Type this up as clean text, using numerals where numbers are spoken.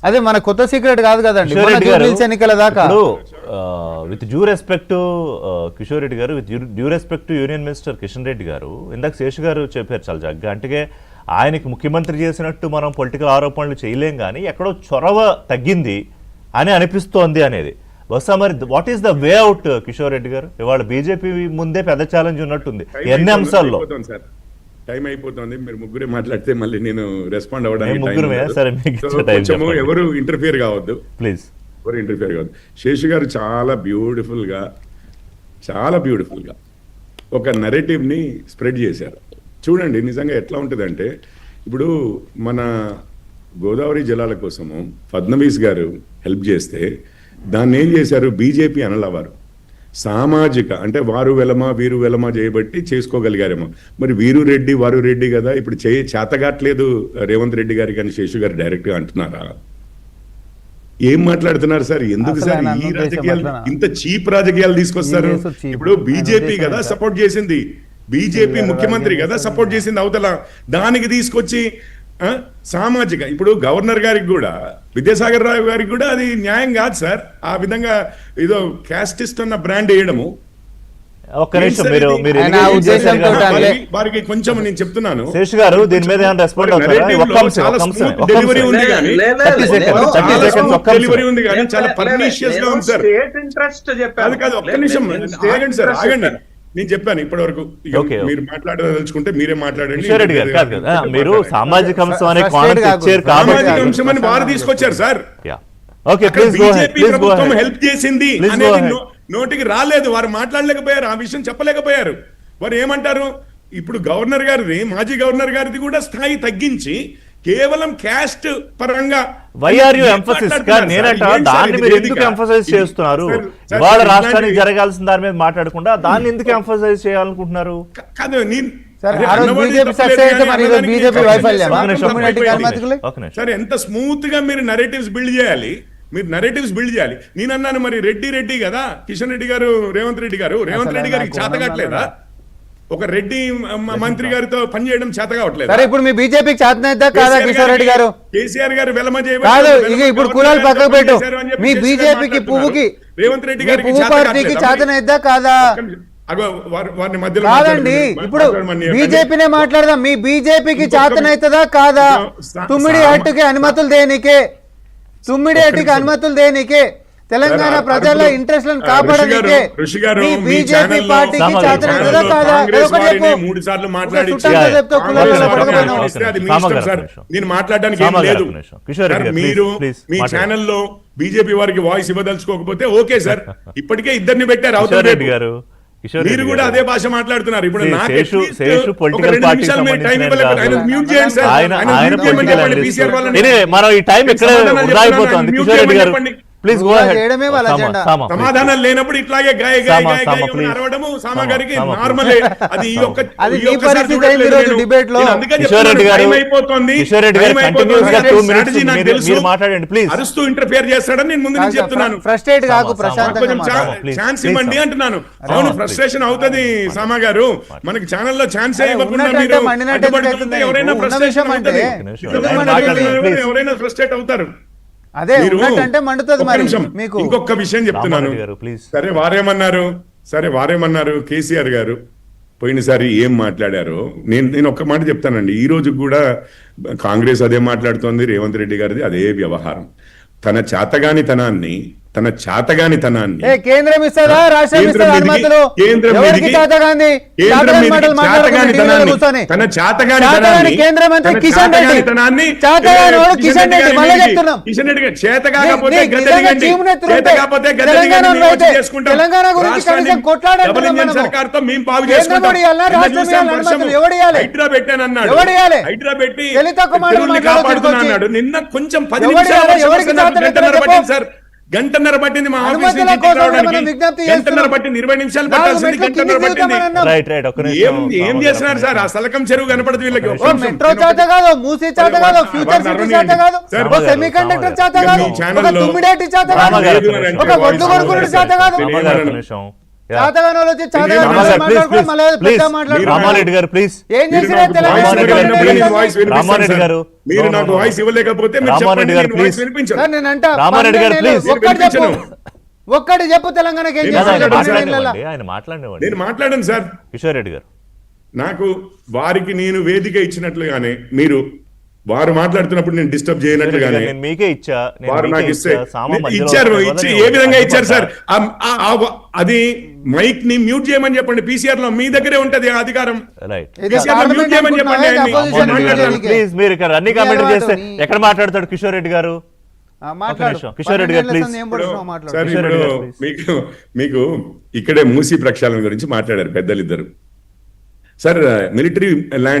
అదే మన కొత్త సీక్రెట్ కాదు కదండి ఎన్నికల దాకా. With due respect Kishore Reddy garu, with due respect union minister Kishan Reddy garu, ఇందాక శేషు గారు చెప్పారు చాలా జగ్గా, అంటే ఆయనకి ముఖ్యమంత్రి చేసినట్టు మనం పొలిటికల్ ఆరోపణలు చేయలేం కానీ ఎక్కడో చొరవ తగ్గింది అని అనిపిస్తోంది అనేది. బహుశా మరి what is the way out Kishore Reddy గారు? ఇవాళ బీజేపీ ముందే పెద్ద ఛాలెంజ్ ఉన్నట్టుంది ఎన్ని అంశాల్లో. టైం అయిపోతుంది, మీరు ముగ్గురే మాట్లాడితే మళ్ళీ నేను రెస్పాండ్ అవ్వడానికి ఎవరు ఇంటర్ఫియర్ కావద్దు ప్లీజ్, ఎవరు ఇంటర్ఫియర్ కావద్దు. శేషు గారు చాలా బ్యూటిఫుల్ గా ఒక నెరేటివ్ ని స్ప్రెడ్ చేశారు. చూడండి నిజంగా ఎట్లా ఉంటుందంటే, ఇప్పుడు మన గోదావరి జలాల కోసము ఫడ్నవీస్ గారు హెల్ప్ చేస్తే దాన్ని ఏం చేశారు బీజేపీ అనలవారు. సామాజిక అంటే వారు వెలమా వీరు వెలమా చేయబట్టి చేసుకోగలిగారేమో. మరి వీరు రెడ్డి వారు రెడ్డి కదా, ఇప్పుడు చేతగాట్లేదు రేవంత్ రెడ్డి గారికి అని శేషు గారు డైరెక్ట్ గా అంటున్నారా? ఏం మాట్లాడుతున్నారు సార్? ఎందుకు సార్ ఈ రాజకీయాలు, ఇంత చీప్ రాజకీయాలు తీసుకొస్తారు? ఇప్పుడు బీజేపీ కదా సపోర్ట్ చేసింది, బీజేపీ ముఖ్యమంత్రి కదా సపోర్ట్ చేసింది అవతల, దానికి తీసుకొచ్చి సామాజిక, ఇప్పుడు గవర్నర్ గారికి కూడా విద్యాసాగర్ రావు గారికి కూడా అది న్యాయం కాదు సార్. ఆ విధంగా ఏదో క్యాస్టిస్ట్ అన్న బ్రాండ్ వేయడము. వారికి కొంచెం నేను చెప్తున్నాను డెలివరీ ఉంది కానీ చాలా పర్నిషియస్ గా ఉంది సార్. అది కాదు, ఒక్క నిమిషం ఆగండి సార్, ఆగండి. నేను చెప్పాను ఇప్పటి వరకు, మీరు మాట్లాడదలుచుకుంటే మీరే మాట్లాడండి. మీరు సామాజిక అంశం అని వారు తీసుకొచ్చారు సార్. బీజేపీ ప్రభుత్వం హెల్ప్ చేసింది అనేది నోటికి రాలేదు, వారు మాట్లాడలేకపోయారు, ఆ విషయం చెప్పలేకపోయారు. వారు ఏమంటారు, ఇప్పుడు గవర్నర్ గారిది, మాజీ గవర్నర్ గారిది కూడా స్థాయి తగ్గించి కేవలం క్యాస్ట్ పరంగా చేస్తున్నారు. ఇవాళ రాష్ట్రానికి జరగాల్సిన దాని మీద మాట్లాడకుండా దాన్ని ఎందుకు ఎంఫసైజ్ చేయాలనుకుంటున్నారు? సరే, ఎంత స్మూత్ గా మీరు నరేటివ్స్ బిల్డ్ చేయాలి, నేను అన్నాను మరి రెడ్డి కదా, కిషన్ రెడ్డి గారు, రేవంత్ రెడ్డి గారికి చేతగట్లేదా? ఒక రెడ్డి మంత్రి గారితో పనిచేయడం చేత కావట్లేదు. ఇప్పుడు మీ బీజేపీకి చేతనైద్దా కాదా కిషోర్ రెడ్డి గారు? కేసీఆర్ గారు వెలమ ఇప్పుడు కులాలు పక్కకు పెట్టు, మీ బీజేపీకి పువ్వుకి రేవంత్ రెడ్డి గారికి పార్టీకి చేతనైద్దా కాదా? కాదండి, ఇప్పుడు బీజేపీనే మాట్లాడదాం. మీ బీజేపీకి చేతనైతుందా కాదా? తుమ్మిడి హట్టుకి అనుమతులు దేనికే తెలంగాణ ప్రజల ఇంట్రెస్ట్లను కాపాడడానికే బీజేపీ పార్టీకి చేతనైతుందా కాదా? నేను మాట్లాడడానికి ఏం లేదు. మీరు మీ ఛానల్లో బీజేపీ వారికి వాయిస్ ఇవ్వదలుచుకోకపోతే ఓకే సార్, ఇప్పటికే ఇద్దరిని పెట్టారు అవతల రెడ్డి గారు, మీరు కూడా అదే భాష మాట్లాడుతున్నారు. ఇప్పుడు సమాధానం లేనప్పుడు ఇట్లాగే అరవడము సామాగారికి నార్మల్. అది అరుస్తూ ఇంటర్ఫియర్ చేస్తాడని నేను ముందు నుంచి చెప్తున్నాను. ఛాన్స్ ఇవ్వండి అంటున్నాను. అవును, ఫ్రస్ట్రేషన్ అవుతుంది సామా గారు, మనకి ఛానల్లో ఛాన్స్ ఇవ్వకుండా ఎవరైనా ఫ్రస్ట్రేషన్ అవుతుంది, ఎవరైనా ఫ్రస్ట్రేట్ అవుతారు. ఇంకొక విషయం చెప్తున్నాను. సరే వారేమన్నారు కేసీఆర్ గారు పోయినసారి ఏం మాట్లాడారో నేను ఒక్క మాట చెప్తానండి. ఈ రోజు కూడా కాంగ్రెస్ అదే మాట్లాడుతోంది, రేవంత్ రెడ్డి గారిది అదే వ్యవహారం. తన చాతగానితనాన్ని కేంద్రం ఇస్తుందా, రాష్ట్రం ఇస్తుందా? తన చాతగాని కేంద్ర మంత్రి కిషన్ రెడ్డి తెలంగాణ గురించి కనీసం కొట్లాడారు. సర్కార్తో మేము బాగు చేసుకుంటాం. హైడ్రా పెట్టానన్నాడు, హైడ్రా పెట్టి కాపాడుతున్నాడు. నిన్న కొంచెం 10 నిమిషాలు సార్, గంటన్నర పట్టింది మా ఆఫీస్ నుంచి గంటన్నర పట్టింది, 20 నిమిషాలు పట్టాల్సింది గంటన్నర పట్టింది. ఏం చేస్తున్నారు సార్? ఆ సలకం చెరువు కనపడదు వీళ్ళకి. మెట్రో చేత కాదు, మూసీ చేత కాదు, ఫ్యూచర్ సిటీ చేత కాదు, సెమీకండక్టర్ చేత కాదు, తుమ్మిడేటి చేత కాదు, ఒక వడ్లు కొనుక్కునే చేత కాదు. చాతగాని వాళ్ళు వచ్చి చాతగాని రామారెడ్డి వాళ్ళు గారు, మాట్లాడుకో, please, మళ్ళీ please, పెద్ద మాట్లాడుకో. రామారెడ్డి గారు ప్లీజ్ ఏం చేసినా తెలంగాణ రామారెడ్డి గారు, గవర్నమెంట్ please. ఏంటంటే- రామారెడ్డి గారు, మీరు no, నాకు no, no. వాయిస్ ఇవ్వలేకపోతే మీరు రామారెడ్డి చెప్పండి, గారు, నేను వాయిస్ please. వినిపించను. సార్, నేను అంటా, రామారెడ్డి గారు, 12 please. ఒక్కటి చెప్పు, వినిపించను. ఒక్కటి చెప్పు తెలంగాణకి ఏం ఆయన చేశారు 12 ఏళ్ళలో? మాట్లాడినివ్వండి, ఆయన మాట్లాడినివ్వండి. నేను మాట్లాడాను సార్. కిషోర్ రెడ్డి గారు నాకు వారికి నేను వేదిక ఇచ్చినట్లుగానే మీరు వారు మాట్లాడుతున్నప్పుడు నేను డిస్టర్బ్ చేయనట్లుగానే నేను మీకే ఇచ్చా, నేను వారు మీకే నాకు ఇస్తే ఇచ్చా, సామా మధ్యలో ఇచ్చారు. వస్తే ఇచ్చి వదలని ఏ విధంగా అడ్డుపడ్డా. ఇచ్చారు సార్? అది మైక్ ని మ్యూట్ చేయమని చెప్పండి. పీసీఆర్ లో మీ దగ్గరే ఉంటది ఆ అధికారం. రైట్. ఇది PCR లో పార్లమెంట్ మ్యూట్ చేయమని చెప్పండి అనుకుంటున్నావా? ఆయన్ని. అపోజిషన్ రామారెడ్డి గారు, చేయడానికి. ప్లీజ్ మీరు ఇక్కడ అన్ని కామెంట్ చేస్తే ఎక్కడ మాట్లాడతాడు కిషోర్ రెడ్డి గారు? మాట్లాడు. నిమిషం. కిషోర్ రెడ్డి గారు, 12 ఏళ్ళ please. సంది ఏం పడుతున్నావు మాట్లాడు. సార్ కిషోర్ ఇప్పుడు రెడ్డి గారు, మీకు ఇక్కడే మూసీ ప్రక్షాళన గురించి మాట్లాడారు పెద్దలిద్దరు. Sir military land